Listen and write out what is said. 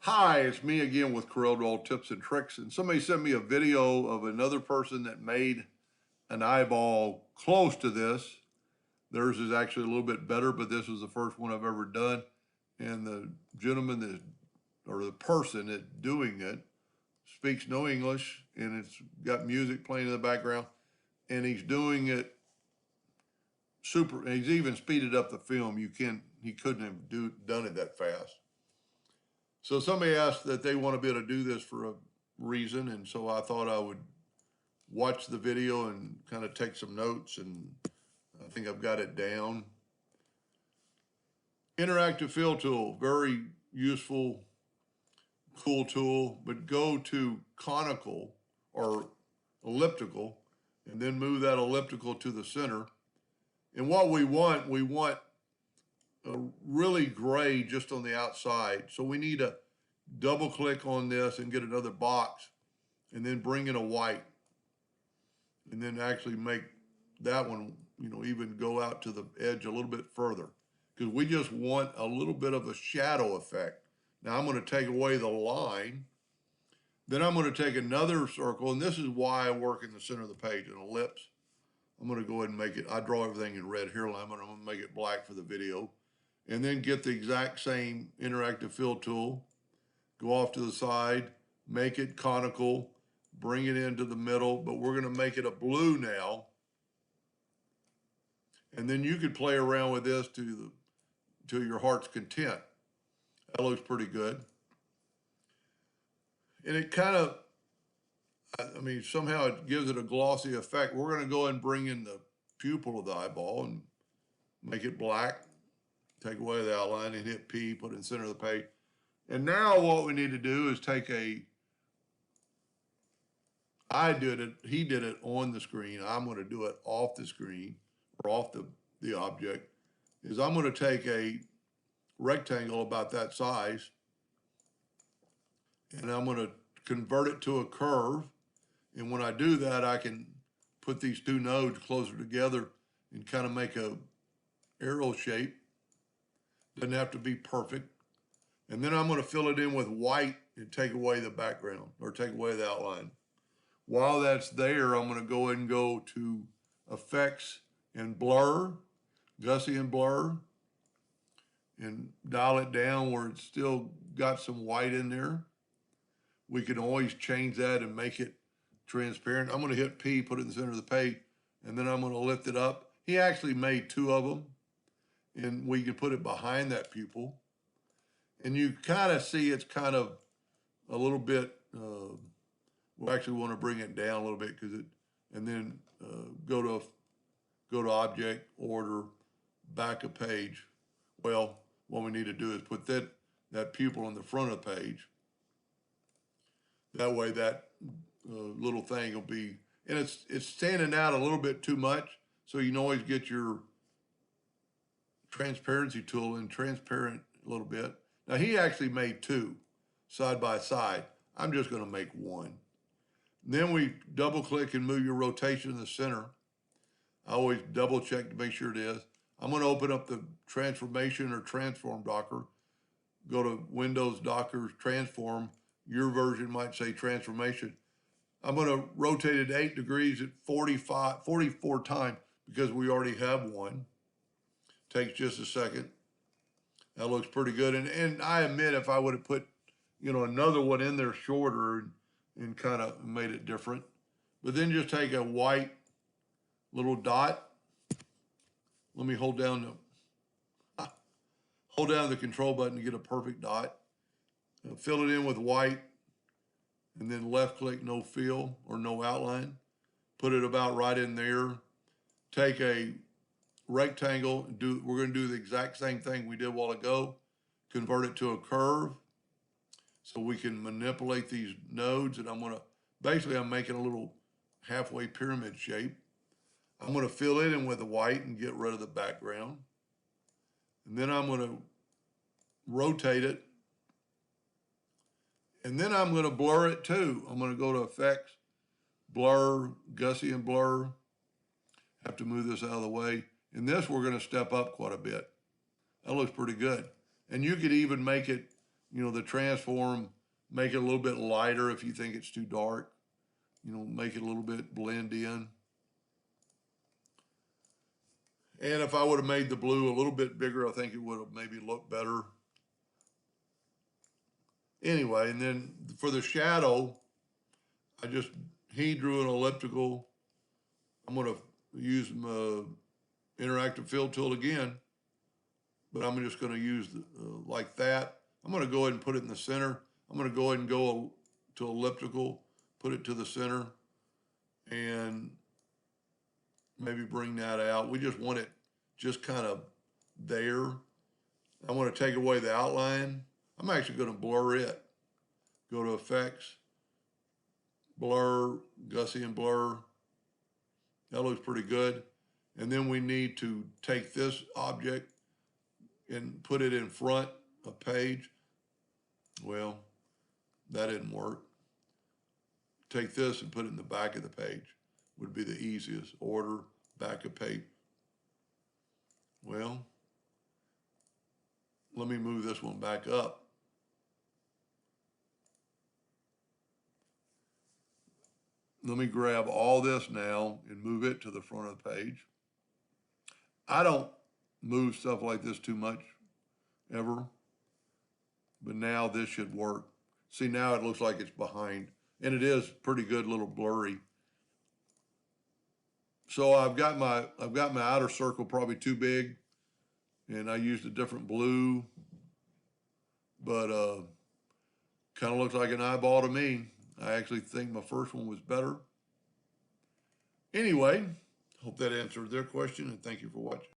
Hi, it's me again with Corel tips and tricks. And somebody sent me a video of another person that made an eyeball close to this. Theirs is actually a little bit better, but this is the first one I've ever done. And the gentleman that, or the person that's doing it speaks no English, and it's got music playing in the background. And he's doing it super, and he's even speeded up the film. He couldn't have done it that fast. So somebody asked that they want to be able to do this for a reason, and so I thought I would watch the video and kind of take some notes, and I think I've got it down. Interactive fill tool, very useful, cool tool, but go to conical or elliptical, and then move that elliptical to the center. And what we want a really gray just on the outside. So we need to double click on this and get another box and then bring in a white and then actually make that one, even go out to the edge a little bit further because we just want a little bit of a shadow effect. Now I'm going to take away the line. Then I'm going to take another circle, and this is why I work in the center of the page, an ellipse. I'm going to go ahead and make it, I draw everything in red here, I'm going to make it black for the video. And then get the exact same interactive fill tool, go off to the side, make it conical, bring it into the middle, but we're going to make it a blue now. And then you could play around with this to your heart's content. That looks pretty good. And it kind of, somehow it gives it a glossy effect. We're going to go and bring in the pupil of the eyeball and make it black. Take away the outline and hit P, put it in the center of the page. And now what we need to do is take he did it on the screen. I'm going to do it off the screen or off the object. I'm going to take a rectangle about that size and I'm going to convert it to a curve. And when I do that, I can put these two nodes closer together and kind of make a arrow shape. Doesn't have to be perfect. And then I'm going to fill it in with white and take away the background or take away the outline. While that's there, I'm going to go ahead and go to Effects and Blur, Gaussian Blur, and dial it down where it's still got some white in there. We can always change that and make it transparent. I'm going to hit P, put it in the center of the page, and then I'm going to lift it up. He actually made two of them, and we can put it behind that pupil. And you kind of see it's kind of a little bit, we actually want to bring it down a little bit and then go to Object, Order, back a page. Well, what we need to do is put that pupil in the front of the page. That way that little thing will be, and it's standing out a little bit too much, so you can always get your transparency tool and transparent a little bit. Now he actually made two side by side. I'm just going to make one. Then we double click and move your rotation in the center. I always double check to make sure it is. I'm going to open up the transformation or transform docker. Go to Windows Docker Transform. Your version might say transformation. I'm going to rotate it 8 degrees at 44 times because we already have one. Takes just a second. That looks pretty good. And I admit if I would have put, another one in there shorter and kind of made it different. But then just take a white little dot. Let me hold down the control button to get a perfect dot. Fill it in with white and then left click no fill or no outline. Put it about right in there. Take a rectangle and we're going to do the exact same thing we did a while ago. Convert it to a curve so we can manipulate these nodes, and I'm making a little halfway pyramid shape. I'm going to fill it in with the white and get rid of the background. And then I'm going to rotate it. And then I'm going to blur it too. I'm going to go to Effects, Blur, Gaussian Blur. Have to move this out of the way. In this, we're going to step up quite a bit. That looks pretty good. And you could even make it the transform, make it a little bit lighter if you think it's too dark. Make it a little bit blend in. And if I would have made the blue a little bit bigger, I think it would have maybe looked better. Anyway, and then for the shadow, he drew an elliptical. I'm going to use my interactive fill tool again, but I'm just going to use like that. I'm going to go ahead and put it in the center. I'm going to go ahead and go to elliptical, put it to the center, and maybe bring that out. We just want it just kind of there. I want to take away the outline. I'm actually going to blur it. Go to Effects, Blur, Gaussian Blur. That looks pretty good. And then we need to take this object and put it in front of page. Well, that didn't work. Take this and put it in the back of the page would be the easiest. Order, back of page. Well, let me move this one back up. Let me grab all this now and move it to the front of the page. I don't move stuff like this too much, ever. But now this should work. See, now it looks like it's behind. And it is pretty good, little blurry. So I've got my outer circle probably too big. And I used a different blue. But kind of looks like an eyeball to me. I actually think my first one was better. Anyway, hope that answered their question, and thank you for watching.